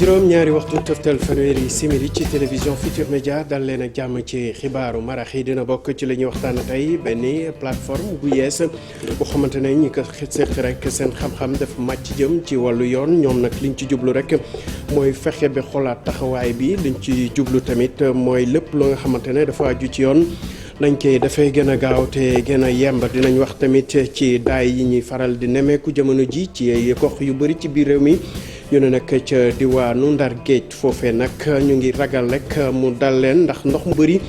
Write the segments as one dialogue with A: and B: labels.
A: juróom-ñaari waxtu tëftal fanweeri simili ci télévision Futur Média dal leen ak jàmm ci xibaaru marax yi dina bokk ci la ñuy waxtaan tey benn plateforme bu yees bu xamante ne ñi ko seq rek seen xam-xam dafa màcc jëm ci wàllu yoon ñoom nag liñ ci jublu rek mooy fexe bi xolaat taxawaay bi liñ ci jublu tamit mooy lépp loo nga xamante ne dafa aju ci yoon nañ koy dafay gën a gaaw te gën a yemb dinañ wax tamit ci daay yi ñuy faral di nemeeku jamono ji ci gox yu bëri ci biir réew mi ñu ne nag ca diwaanu Ndar Géej foofee nag ñu ngi ragal rek mu dal leen ndax ndox mu bëri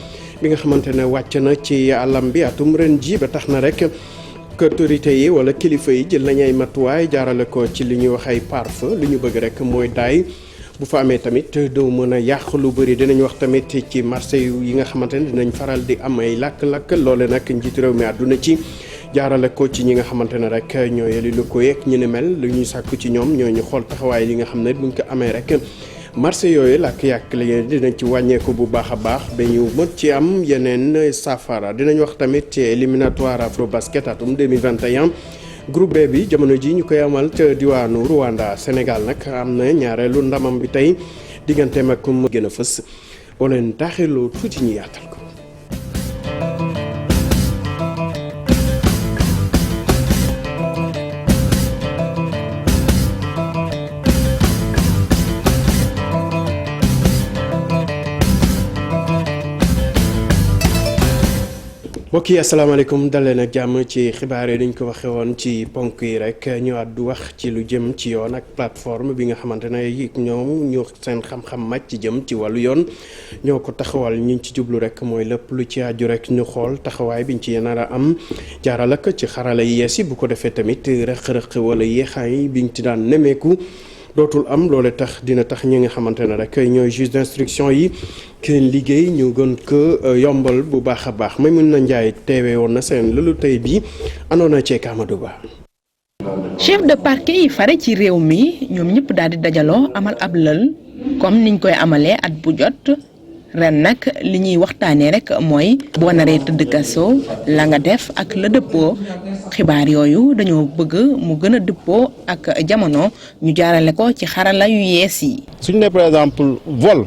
A: bi nga xamante ne wàcc na ci àllam bi atum ren ji ba tax na rek autorité yi wala kilifa yi jël nañ ay matuwaay jaarale ko ci li ñuy wax ay pare-feu li ñu bëgg rek mooy daay bu fa amee tamit doo mën a yàq lu bëri dinañ wax tamit ci marché yi nga xamante ne dinañ faral di am ay lakk-lakk loole nag njiitu réew mi àdduna ci jaarale ko ci ñi nga xamante ne rek ñoo yeli lu ko yeeg ñu ne mel lu ñuy sàkku ci ñoom ñoo ñu xool taxawaay yi nga xam ne buñ ko amee rek marché yooyu lakk-yàq la dinañ ci wàññeeku bu baax a baax ba ñu mën ci am yeneen saafara dinañ wax tamit ci éliminatoire Afrobasket atum 2021 groupe B bi jamono ji ñu koy amal ca diwaanu Rwanda Sénégal nag am na ñaareelu ndamam bi tey digganteem ak mu gën a fës boo leen taaxiloo tuuti ñu yaatal ko. mbokk yi asalaamaaleykum dal leen ak jàmm ci xibaar yi dañ ko waxee woon ci ponk yi rek ñu àddu wax ci lu jëm ci yoon ak plateforme bi nga xamante ne ñoom ñoo seen xam-xam màcc jëm ci wàllu yoon ñoo ko taxawal ñu ci jublu rek mooy lépp lu ci aju rek ñu xool taxawaay biñ ci nar a am jaaral ak ci xarala yi yees yi bu ko defee tamit rëq-rëq wala yéexaay biñ ci daan nemeeku dootul am loole tax dina tax ñi nga xamante ne rek ñooy juge d'instruction yi seen liggéey ñu gën ko yombal bu baax a baax Maimouna Ndiaye teewee woon na seen loolu tey bii àndoon na ceeg Amadou Ba.
B: chef de parquet yi fare ci réew mi ñoom ñëpp daal di dajaloo amal ab lël comme niñ koy amalee at bu jot ren nag li ñuy waxtaanee rek mooy boo naree tëdd kaso la nga def ak la dëppoo xibaar yooyu dañoo bëgg mu gën a dëppoo ak jamono ñu jaarale ko ci xarala yu yees yi.
C: suñu ne par exemple vol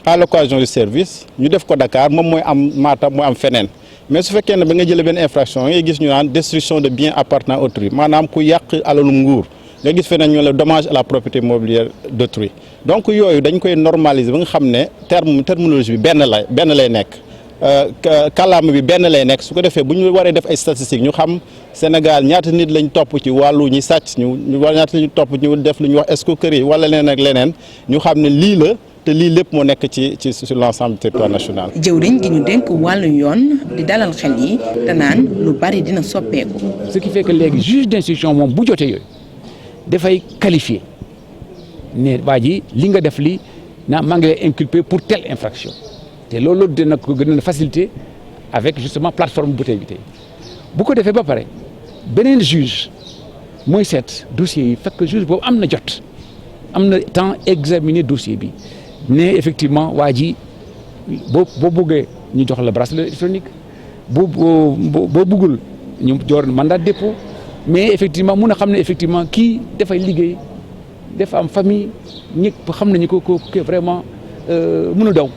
C: à l'occasion du service ñu def ko Dakar moom mooy am Matam mooy am feneen mais su fekkee ne ba nga jëlee benn infraction ngay gis ñu naan destruction de biens appartenant à autrui maanaam ku yàq alalu nguur nga gis feneen ñu la dommage à la propriété immobilière d'autrui donc yooyu dañ koy normaliser ba nga xam ne terminologie bi benn lay nekk kàllaama bi benn lay nekk su ko defee bu ñu waree def ay statistiques ñu xam Sénégal ñaata nit lañ topp ci wàllu ñi sàcc ñu ñaata lañ topp ñu def lu ñuy wax escroquerie wala leneen ak leneen ñu xam ne lii la te lii lépp moo nekk ci sur l'ensemble du territoire national.
B: jëwriñ gi ñu dénk wàllu yoon di dalal xel yi te naan lu bari dina soppeeku.
D: ce qui fait que léegi juge d'instruction moom bu jotee yooyu dafay qualifier ne waa ji li nga def li na maa ngi lay inculper pour telle infraction te loolu dina ko gën a faciliter avec justement plateforme bu tey bi tey bu ko defee ba pare beneen juge mooy seet dossier yi fekk juge boobu am na jot am na temps examiner dossier bi ne effectivement waa ji boo bëggee ñu jox la bracelet électronique boo bëggul ñu jox mandat de dépôt mais effectivement mun a xam ne effectivement kii dafay liggéey dafa am famille ñëpp xam nañu ko vraiment mun a daw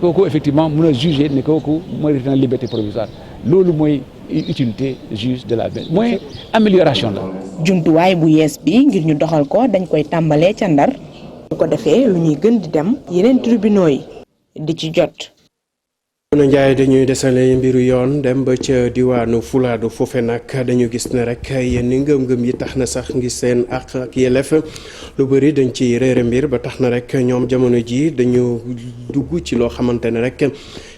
D: kooku effectivement mun a juger ne kooku mérite na liberté provisoire loolu mooy utilité juge de la benn mooy amélioration la.
B: jumtuwaay bu yees bi ngir ñu doxal ko dañ koy tàmbalee ca Ndar bu ko defee lu ñuy gën di dem yeneen tribunaux yi di ci jot.
A: Maimouna Ndiaye dañuy desale mbiru yoon dem ba ca diwaanu Fulaadu foofe nag dañu gis ne rek yenn ngëm-ngëm yi tax na sax ngi seen àq ak yelleef lu bëri dañ ci réere mbir ba tax na rek ñoom jamono ji dañu dugg ci loo xamante ne rek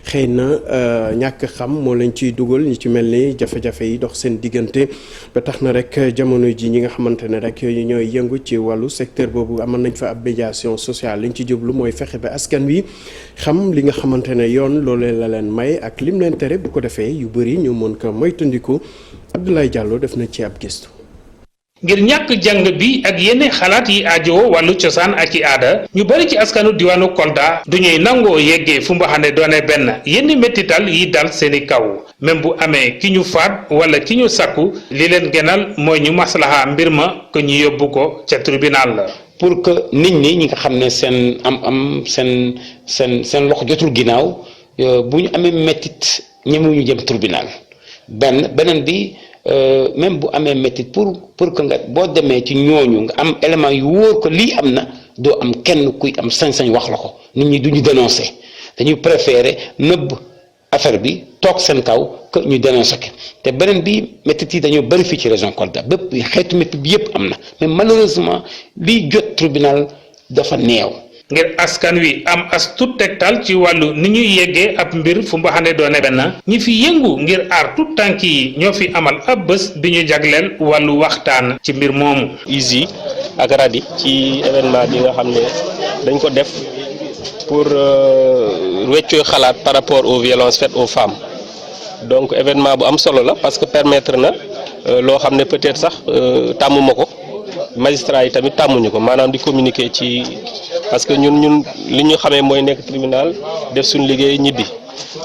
A: xëy na ñàkk xam moo leen ciy dugal ñi ci mel ni jafe-jafe yi dox seen diggante ba tax na rek jamono ji ñi nga xamante ne rek ñooy yëngu ci wàllu secteur boobu amoon nañ fa ab médiation sociale liñ ci jublu mooy fexe ba askan wi xam li nga xamante ne yoon loolee la leen may ak lim leen tere bu ko defee yu bëri ñu mën ko moytandiku Abdoulaye Diallo def na ci ab gëstu.
E: ngir ñàkk jàng bi ak yenn xalaat yi aajowoo wàllu cosaan ak ci aada ñu bari ci askanu diwaanu Kolda du ñuy nangoo yeggee fu mbaxane doone benn yenn mettital yi dal seeni kaw même bu amee ki ñu faat wala ki ñu sakku li leen gënal mooy ñu maslaha mbir ma ko ñu yóbbu ko ca tribunal la
F: pour que nit ñi nga xam ne seen seen loxo jotul ginnaaw bu ñu amee mettit ñemewuñu jëm tribunal beneen bi même bu amee métit pour que nga boo demee ci ñooñu nga am élément yu wóor ko lii am na doo am kenn kuy am sañ-sañ wax la ko nit ñi duñu dénoncer dañuy préférer nëbb affaire bi toog seen kaw que ñu dénoncer ko te beneen bi métit yi dañoo bëri fii ci région Kolda bépp xeetu métit bi yëpp am na mais malheureusement liy jot tribunal dafa neew.
E: ngir askan wi am as tut tegtal ci wàllu ni ñuy yeggee ab mbir fu mbaxane doone benn ñi fi yëngu ngir aar tut tànk yi ñoo fi amal ab bés bi ñu jagleel wàllu waxtaan ci mbir moomu.
G: ISI ak RADI ci événement bi nga xam ne dañ ko def pour weccoo xalaat par rapport aux violences faites aux femmes donc événement bu am solo la parce que permettre na loo xam ne peut-être sax tàmmuma ko magistrat yi tamit tàmmuñu ko maanaam di communiquer ci parce que ñun li ñu xamee mooy nekk tribunal def suñu liggéey ñibbi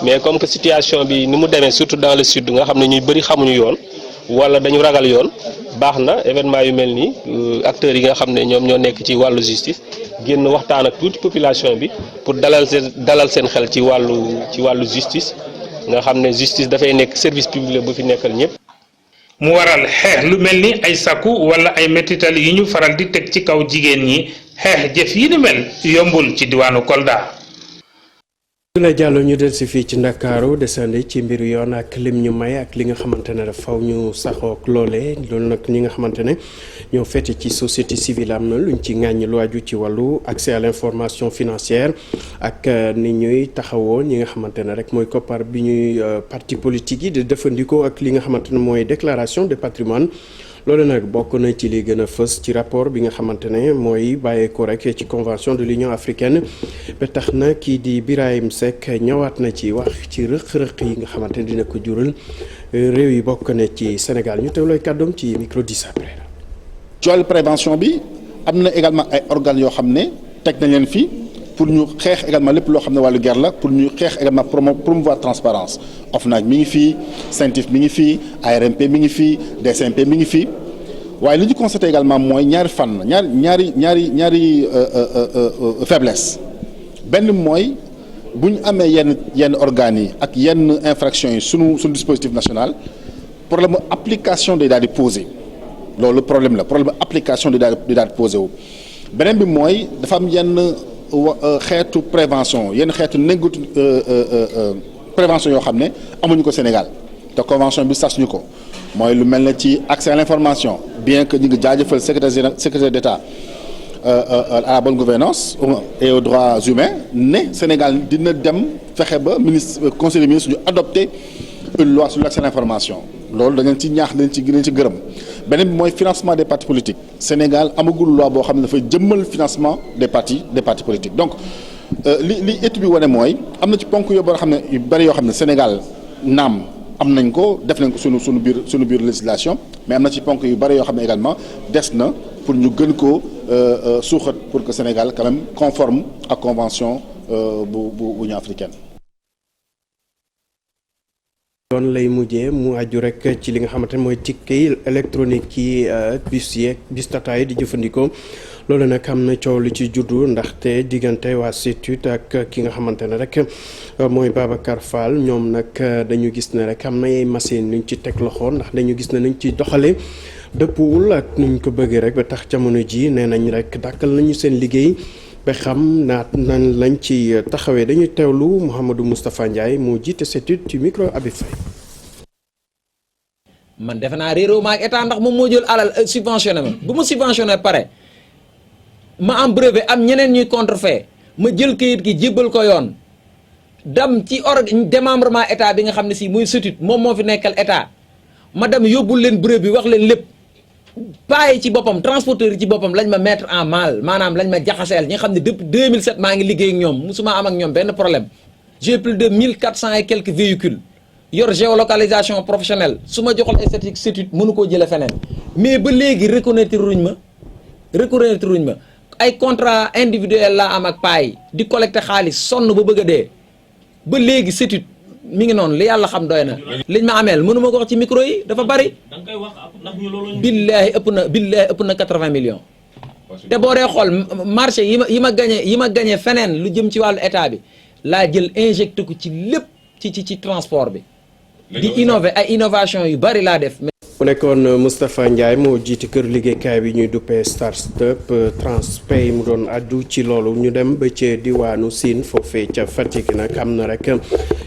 G: mais comme que situation bi ni mu demee surtout dans le sud nga xam ne ñuy bëri xamuñu yoon wala dañu ragal yoon baax na événement yu mel nii acteurs yi nga xam ne ñoom ñoo nekk ci wàllu justice génn waxtaan ak tuuti population bi pour dalal seen xel ci wàllu justice nga xam ne justice dafay nekk service public bu fi nekkal ñëpp.
E: mu waral xeex lu mel ni ay sakku wala ay métital yi ñu faral di teg ci kaw jigéen ñi xeex jëf yi ni mel yombul ci diwaanu Kolda.
A: Abdoulaye Diallo ñu del si fii ci Ndakaaru desandi ci mbiru yoon ak lim ñu may ak li nga xamante ne daf faw ñu saxook loolee loolu nag ñi nga xamante ne ñoo fete ci société civile am na luñ ci ŋàññi lu aju ci wàllu accès à l'information financière ak ni ñuy taxawoo ñi nga xamante ne rek mooy koppar bi ñuy parti politique yi di jëfandikoo ak li nga xamante ne mooy déclaration de patrimoine loolu nag bokk na ci li gën a fës ci rapport bi nga xamante ne mooy bàyyeekoo rek ci convention de l'Union africaine ba tax na kii di Birahim Seck ñëwaat na ci wax ci rëq-rëq yi nga xamante ne dina ko jural réew yi bokk na ci Sénégal ñu teewlooy kàddoom ci micro di après.
H: ci wàllu prévention bi am na également ay organes yoo xam ne teg nañ leen fii pour ñu xeex également lépp loo xam ne wàllu guerre la pour ñu xeex également promouvoir transparence OFNAC mi ngi fii CENTIF mi ngi fii ARMP mi ngi fii DCMP mi ngi fii waaye li ñu constaté également mooy ñaari fànn ñaari faiblesse benn mooy bu ñu amee yenn organes yi ak yenn infractions yi sunu dispositif national problème application day daal di posé loolu problème application day daal di posé wu beneen bi mooy dafa am yenn xeetu prévention yenn xeetu prévention yoo xam ne amuñu ko Sénégal te convention bi sas ñu ko mooy lu mel ne ci accès à l'information bien que ñu ngi jaajëfal secrétaire d'État à la bonne gouvernance et aux droits humains ne Sénégal dina dem fexe ba conseil des ministres ñu adopté une loi sur l'accès à l'information loolu da ngeen ci ñaax dañ ci gërëm beneen bi mooy financement des partis politiques Sénégal amagul loi boo xam ne dafay jëmmal financement des partis politiques donc li étude bi wane mooy am na ci ponk yu bari yoo xam ne Sénégal naam am nañ ko def nañ ko sunu biir législation mais am na ci ponk yu bari yoo xam ne également des na pour ñu gën ko suuxat pour que Sénégal quand même conforme à convention bu Union africaine.
A: doon lay mujjee mu aju rek ci li nga xamante ne mooy ticket électronique yi bus Tata yi di jëfandikoo loolu nag am na coow li ci juddu ndaxte diggante waa CETUD ak ki nga xamante ne rek mooy Babacar Fall ñoom nag dañu gis ne rek am na ay machine nuñ ci teg loxo ndax dañu gis ne nuñ ci doxale dëppwul ak nuñ ko bëggee rek ba tax jamono ji nee nañ rek dàkkal nañu seen liggéey ba xam naat nan lañ ci taxawee dañuy teewlu Mouhamadou Moustapha Ndiaye moo jiite CETUD ci micro Habib Faye.
I: man defe naa réeróo ma ak état ndax moom moo jël alal subventionné ma bu ma subventionné pare ma am brevet am ñeneen ñuy contrefait ma jël kayit gi jébbal ko yoon dem ci démembrement état bi nga xam ne si muy CETUD moom moo fi nekkal état ma dem yóbbul leen brevet bi wax leen lépp. paay ci boppam transporteur yi ci boppam lañ ma mettre en mal maanaam lañ ma jaxaseel ñi nga xam ne depuis 2007 maa ngi liggéey ak ñoom musuma am ak ñoom benn problème j'ai plus de 1400 et quelques véhicules yor géolocalisation professionnelle su ma joxal esthétique CETUD mënu koo jëlee feneen mais ba léegi reconnaître ruñ ma ay contrat individuel laa am ak paay di collecter xaalis sonn ba bëgg a dee ba léegi CETUD mi ngi noonu li yàlla xam doy na liñ ma ameel mënu ma ko wax ci micro yi dafa bari billaahi ëpp na 80 millions te boo dee xool marché yi ma gagné feneen lu jëm ci wàllu état bi laa jël injecté ko ci lépp ci transport bi di innover ay innovation yu bari laa def.
A: mu nekkoon Moustapha Ndiaye moo jiite kër liggéeykaay bi ñuy duppee Startup Transpay mu doon addu ci loolu ñu dem ba ca diwaanu Sine foofee ca Fatick nag am na rek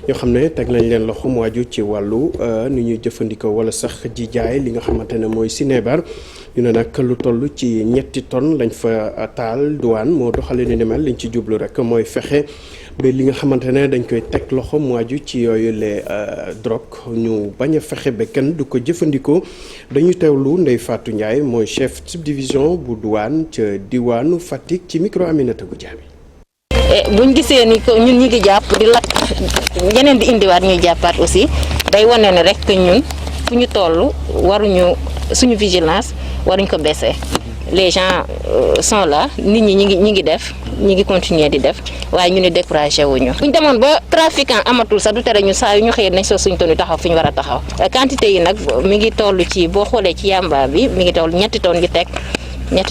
A: ñoo xam ne teg nañ leen loxo mu aju ci wàllu ni ñuy jëfandikoo wala sax di jaay li nga xamante ne mooy sinébar ñu ne nag lu toll ci 3 tonnes lañ fa taal douane moo doxale ni mel liñ ci jublu rek mooy fexe ba li nga xamante ne dañ koy teg loxo mu aju ci yooyu les drogue ñu bañ a fexe ba kenn du ko jëfandikoo dañuy teewlu Ndeye Fatou Ndiaye mooy chef subdivision bu douane ca diwaanu Fatick ci micro Aminata Goudiaby.
J: buñ gisee ni ko ñun ñi ngi jàpp di lakk ñeneen di indiwaat ñuy jàppaat aussi day wane ne rek ñun fu ñu toll waruñu suñu vigilance waruñ ko baisser. Les gens sont là nit ñi ñi ngi def ñi ngi continuer di def waaye ñu ne découragé wuñu buñ demoon ba trafiquant amatul sax du tere ñu saa yu ñu xëyee nañ soo suñ tonu taxaw fi ñu war a taxaw quantité yi nag mi ngi toll ci boo xoolee ci yamba bi mi ngi toll 3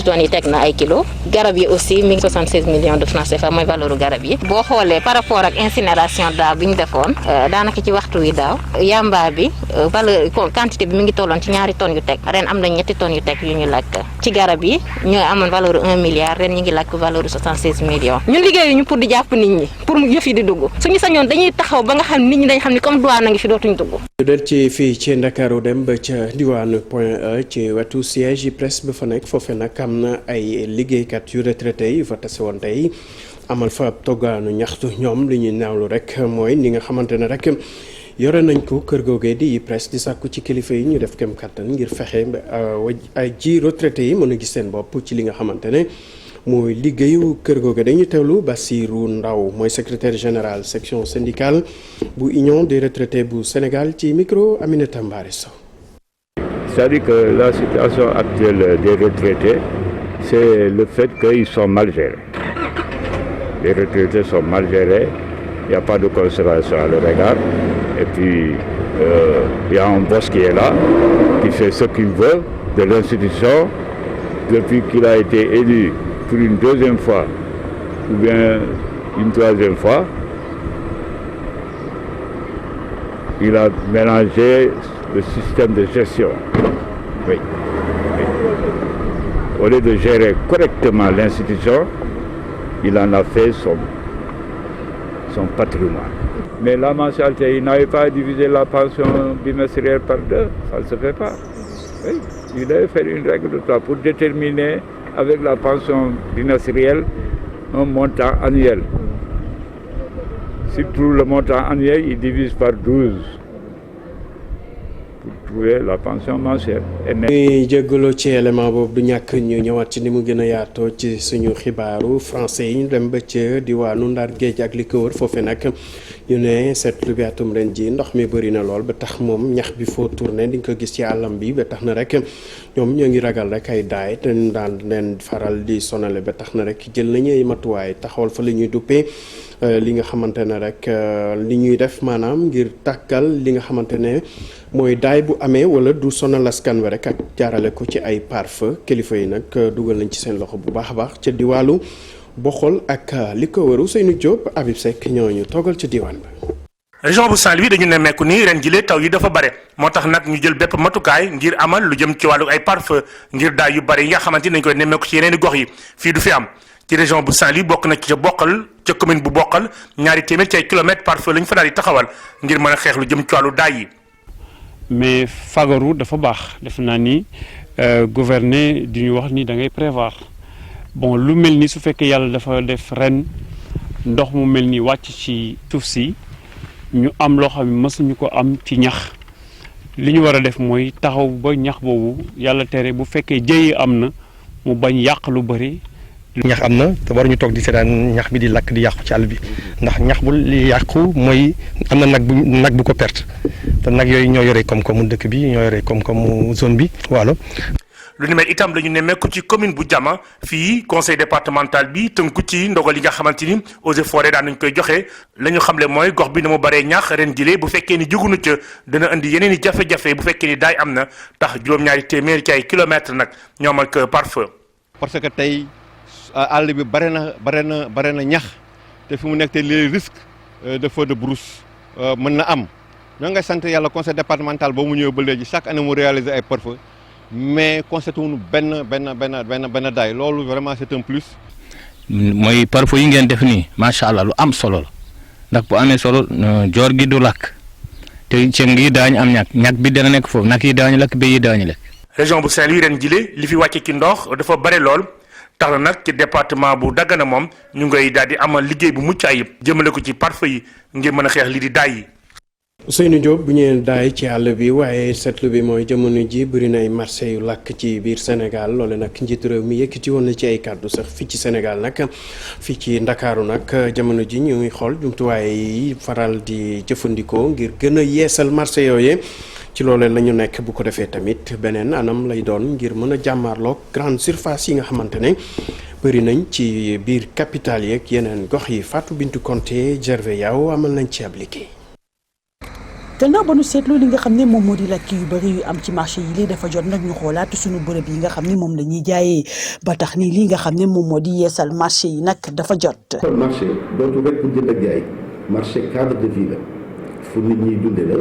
J: tonnes yi teg na ay kilos garab yi aussi mi ngi 76 millions de francs CFA mooy valeur garab yi boo xoolee par rapport ak incinération daaw bi ñu defoon daanaka ci waxtu wi daaw yamba bi valeur quantité bi mi ngi tolloon ci 2 tonnes yu teg ren am na 3 tonnes yu teg yu ñu lakk ci garab yi ñooy amoon valeur 1 milliard ren ñu ngi lakk valeur 76 millions ñun liggéeyu ñu pour di jàpp nit ñi pour yëf yi di dugg suñu sañoon dañuy taxaw ba nga xam nit ñi dañ xam ni comme douane a ngi fi dootuñ dugg.
A: ñu del ci fii ci Ndakaaru dem ba ca diwaanu Point E ci wetu siège yi presse ba fa nekk foofee nag am na ay liggéeykat yu retraité yu fa tase woon tey amal fa toggaanu ñaxtu ñoom li ñuy naawlu rek mooy ni nga xamante ne rek yore nañ ko kër googee di presse di sàkku ci kilifa yi ñu def kem kattan ngir fexe ay ji retraité yi mën a gis seen bopp ci li nga xamante ne mooy liggéeyu kër googe dañuy teewlu Bassirou Ndaw mooy secrétaire général section syndicale bu Union des retraités bu Sénégal ci micro Aminata Mbaré Sow.
K: C'est-à-dire que la situation actuelle des retraités, c'est le fait qu'ils sont mal gérés. Les retraités sont mal gérés, il n'y a pas de considération à leur égard. Et puis, il y a un boss qui est là, qui fait ce qu'il veut de l'institution depuis qu'il a été élu pour une 2e fois ou bien une 3e fois. Il a mélangé le système de gestion. Oui. Au lieu de gérer correctement l'institution, il en a fait son patrimoine. Mais la mensualité, il n'avait pas divisé la pension bimestrielle par 2, ça ne se fait pas. Oui. Il devait faire une règle de 3 pour déterminer avec la pension bimestrielle un montant annuel. S'il trouve le montant annuel, il divise par 12. La pension mensuelle.
A: ñuy jégaloo ci élément boobu du ñàkk ñu ñëwaat ci ni mu gën a yaatoo ci suñu xibaaru français yi ñu dem ba ca diwaanu Ndar Géej ak li ko wër foofee nag ñu ne seetlu bi atum ren ji ndox mi bëri na lool ba tax moom ñax bi foo tourné di nga ko gis ci àllam bi ba tax na rek ñoom ñoo ngi ragal rek ay daay te ñu daan leen faral di sonale ba tax na rek jël nañu ay matuwaay taxawal fa la ñuy duppee li nga xamante ne rek li ñuy def maanaam ngir tàkkal li nga xamante ne mooy daay bu amee wala du sonal askan wi rek ak jaarale ko ci ay pare-feu kilifa yi nag dugal nañ ci seen loxo bu baax a baax ca diwaanu Boxol ak li ko wër Ousseynou Diop Habib Seck ñooñu toogal ca diwaan ba.
E: région bu Saint-Louis dañu nemmeeku ni ren jile taw yi dafa bare moo tax nag ñu jël bépp matukaay ngir amal lu jëm ci wàllu ay pare-feu ngir daay yu bare yi nga xamante ni dañ koy nemmeeku ci yeneen i gox yi fii du fi am. ci région bu Saint-Louis bokk na ci ca Boqal ca commune bu Boqal 200 ci ay kilomètres pare-feu la ñu fa daal di taxawal ngir mën a xeex lu jëm ci wàllu daay yi.
L: mais fagaru dafa baax def naa ni gouverner di ñu wax ni da ngay prévoir bon lu mel ni su fekkee yàlla dafa def ren ndox mu mel ni wàcc ci suuf si ñu am loo xam ne mësuñu ko am ci ñax li ñu war a def mooy taxaw ba ñax boobu yàlla tere bu fekkee jëye am na mu bañ yàq lu bëri.
M: ñax am na te waruñu toog di seetaan ñax bi di lakk di yàqu ci àll bi ndax ñax bu li yàqu mooy am na nag bu ko perte te nag yooyu ñoo yore koom-koomu dëkk bi ñoo yore koom-koomu zone bi waalo.
E: lu ni mel itam la ñu nemmeeku ci commune bu Diama fii conseil départemental bi tënku ci ndogal yi nga xamante ni eaux et forêts daan nañ koy joxe la ñu xamle mooy gox bi na mu baree ñax ren jile bu fekkee ni jógunu ca dana indi yeneen i jafe-jafe bu fekkee ni daay am na tax juróom-ñaari téeméer ci ay kilomètres nag ñoo amal ko pare-feu
N: parce que tey àll bi bare na ñax te fi mu nekk te les risques de feu de brousse mën na am ñoo ngay sant yàlla conseil départemental boo mu ñëwee ba léegi chaque année mu réaliser ay pare-feu mais constaté wuñu benn daay loolu vraiment c'est un plus.
O: mooy pare-feu yi ngeen def nii macha allah lu am solo la ndax bu amee solo joor gi du lakk te cëng yi daañu am ñàkk bi dana nekk foofu nag yi daañu lakk béy yi daañu lekk.
P: région bu Saint-Louis ren jile li fi wàcce ci ndox dafa bare lool tax na nag ci département bu Dagana moom ñu ngay daal di amal liggéey bu mucc ayib jëmale ko ci pare-feu yi ngir mën a xeex lii di daay yi.
A: Ousseynou Diop bu ñëwee daay ci àll bi waaye seetlu bi mooy jamono ji bëri na ay marché yu lakk ci biir Sénégal loole nag njiitu réew mi yëkkati woon na ci ay kàddu sax fii ci Sénégal nag fii ci Ndakaaru nag jamono ji ñu ngi xool jumtuwaay yi faral di jëfandikoo ngir gën a yeesal marché yooyee ci loolee la ñu nekk bu ko defee tamit beneen anam lay doon ngir mën a jàmmaarloog grande surface yi nga xamante ne bëri nañ ci biir capitale yeeg yeneen gox yi Fatou Bintou Konté Gervais Yaw amal nañ ci ab liggéey.
Q: gannaaw ba nu seetlu li nga xam ne moom moo di lakk yu bëri yu am ci marché yi lii dafa jot nag ñu xoolaat suñu bërëb yi nga xam ne moom la ñuy jaayee ba tax ni lii nga xam ne moom moo di yeesal marché yi nag dafa jot.
R: marché dootu rek pour jënd ak jaay marché cadre de vie la fu nit ñi dunde la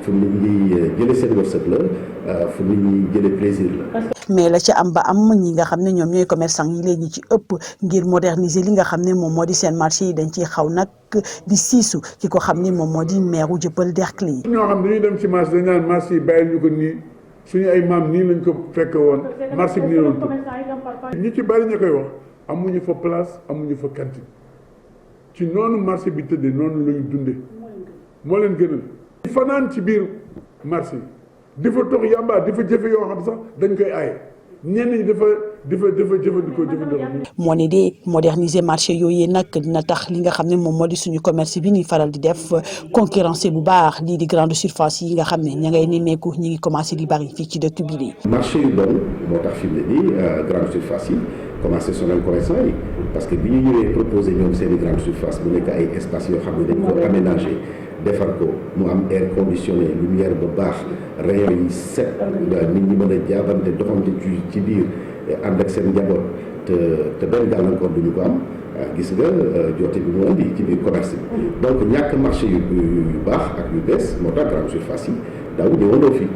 R: fu nit ñi jëlee seen wërsëg la fu nit ñi jëlee plaisir la.
Q: mais la ca am ba am ñi nga xam ne ñoom ñooy commerçant yi léegi ci ëpp ngir moderniser li nga xam ne moom moo di seen marché yi dañ ciy xaw nag di siisu ki ko xam ne moom moo di maire Dieuppeul Derklé.
S: ñoo xam dañuy dem ci marché dañ naan marché yi bàyyi ñu ko nii suñu ay maam nii lañ ko fekk woon marché bi nii lañ ko ñi ci bari ñu koy wax amuñu fa place amuñu fa cantine ci noonu marché bi tëddee noonu la ñu dundee moo leen gënal. fanaan ci biir marché yi di fa tox yàmba di fa jëfe yoo xam sax dañ koy aaye ñenn ñi dafa jëfandikoo.
Q: moo ne de moderniser marché yooyu nag dina tax li nga xam ne moom moo di suñu commerce bi ñuy faral di def concurrencer bu baax lii di grande surface yi nga xam ne ña ngay nemmeeku ñi ngi commencé di bari fii ci dëkk bi nii.
R: marché yu bon moo tax fi mu ne nii grande surface yi commencé sonal commerçant yi parce que bi ñu ñëwee proposé ñoom seen i grande surface bu nekk ay espaces yoo xam ne dañ ko aménagé defar ko mu am air conditionné lumière ba baax rayon yi set nit ñi mën a jaabante doxante ci biir ànd ak seen njaboot te benn gàllankoor duñu ko am gis nga joote bi mu andi ci biir commerce bi donc ñàkk marché yu baax ak yu bees moo tax grande surface yi daaw ñëwandoo fii.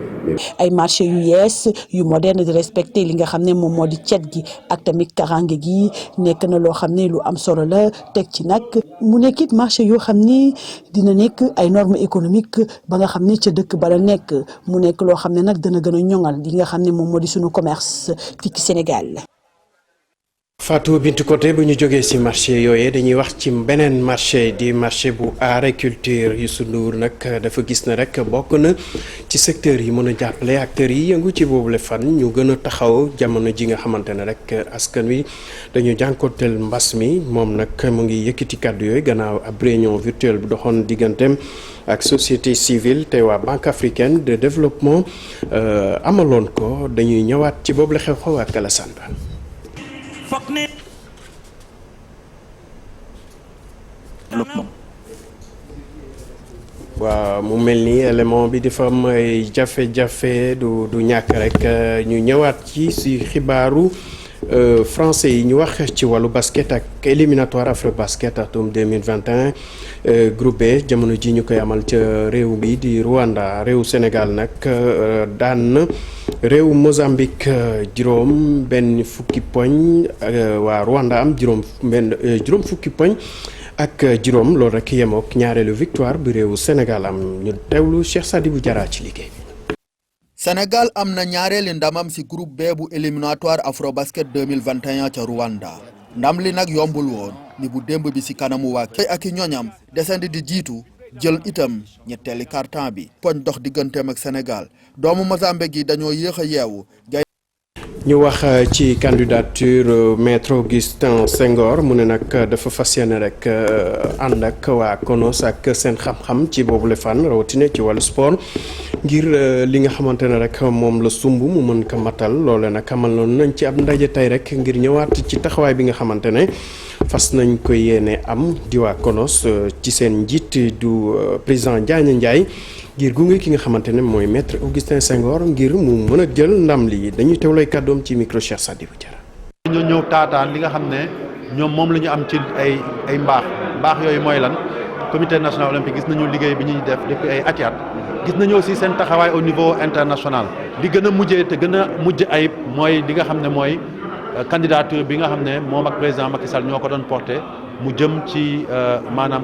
Q: ay marché yu yees yu moderne di respecté li nga xam ne moom moo di cet gi ak tamit karange gi nekk na loo xam ne lu am solo la teg ci nag mu nekkit marché yoo xam ni dina nekk ay normes économiques ba nga xam ne ca dëkk bala nekk mu nekk loo xam ne nag dana gën a ñoŋal li nga xam ne moom moo di suñu commerce fii ci Sénégal.
A: Fatou Bintou Konté bu ñu jógee ci marché yooyee dañuy wax ci beneen marché di marché bu art et culture Youssou Ndour nag dafa gis na rek bokk na ci secteur yi mën a jàppale acteurs yi yëngu ci boobule fan ñu gën a taxaw jamono ji nga xamante ne rek askan wi dañu jànkoonteel mbas mi moom nag mu ngi yëkkati kàddu yooyu gannaaw ab réunion virtuelle bu doxoon digganteem ak société civile te waa Banque africaine de développement amaloon ko dañuy ñëwaat ci boobule xew-xew ak Alassane Ba. waaw mu mel ni élément bi dafa am ay jafe-jafe du ñàkk rek ñu ñëwaat ci xibaaru français yi ñu wax ci wàllu basket ak éliminatoire Afrobasket atum 2021 groupe B jamono ji ñu koy amal ca réew bi di Rwanda réew Sénégal nag daan réew Mozambique juróom benn fukki poñ waa Rwanda am juróom fukki poñ ak juróom loolu rek yemook ñaareelu victoire bi réewu Sénégal am ñu teewlu Cheikh Sadibou Diarra ci liggéey bi.
T: Sénégal am na ñaareeli ndamam ci groupe B bu éliminatoire Afrobasket 2021 ca Rwanda ndam li nag yombul woon ni bu démb bi ci kanamu waa kay ak i ñoñam desandi di jiitu jël itam ñetteeli quart-temps bi poñ dox digganteem ak Sénégal doomu Mozambique yi dañoo yéex a yeewu.
A: ñu wax ci candidature maître Augustin Senghor mu ne nag dafa fas yéene rek ànd ak waa CONOS ak seen xam-xam ci boobule fan rawatina ci wàllu sport ngir li nga xamante ne rek moom la sumb mu mën ko matal loole nag amaloon nañ ci ab ndaje tey rek ngir ñëwaat ci taxawaay bi nga xamante ne fas nañ ko yéene am di waa CONOS ci seen njiit du président Diagne Ndiaye ngir gunge ki nga xamante ne mooy maître Augustin Senghor ngir mu mën a jël ndam li dañuy teewlay kàddoom ci micro Cheikh Sadibou Diarra.
U: ñoo ñëw taataan li nga xam ne ñoom moom la ñu am ci ay mbaax yooyu mooy lan comité national olympique gis nañu liggéey bi ñuy def depuis ay at gis nañu aussi seen taxawaay au niveau international li gën a mujjee te gën a mujj ayib mooy li nga xam ne mooy candidature bi nga xam ne moom ak président Macky Sall ñoo ko doon porté mu jëm ci maanaam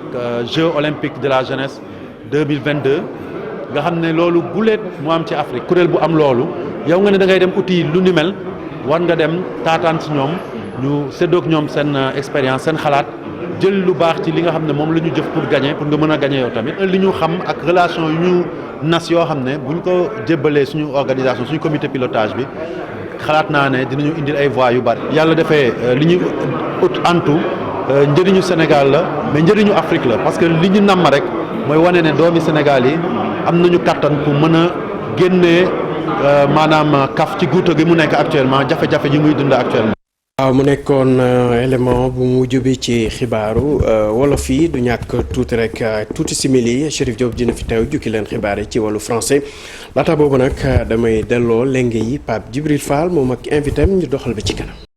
U: Jeux olympiques de la jeunesse 2022 nga xam ne loolu guleet mu am ci Afrique kuréel bu am loolu yow nga ne da ngay dem uti lu ni mel war nga dem taataan si ñoom ñu séddoog ñoom seen expérience seen xalaat jël lu baax ci li nga xam ne moom la ñu jëf pour gagner pour nga mën a gagner yow tamit li ñu xam ak relation yu ñu nas yoo xam ne buñ ko jébbalee suñu organisation suñu comité pilotage bi xalaat naa ne dinañu indil ay voix yu bari yàlla defee li ñu ut antu njëriñu Sénégal la mais njëriñu Afrique la parce que li ñu namm rek mooy wane ne doomi Sénégal yi am nañu kattan pour mën a génnee maanaam kaf ci guuta gi mu nekk actuellement jafe-jafe yi muy dund actuellement.
A: waaw mu nekkoon élément bu mujj bi ci xibaaru wolof yi du ñàkk tuuti rek tuuti simili Chérif Diop dina fi teew jukki leen xibaar yi ci wàllu français laata boobu nag damay delloo lenge yi Pape Djibril Fall moom ak invité am ñu doxal ba ci kanam.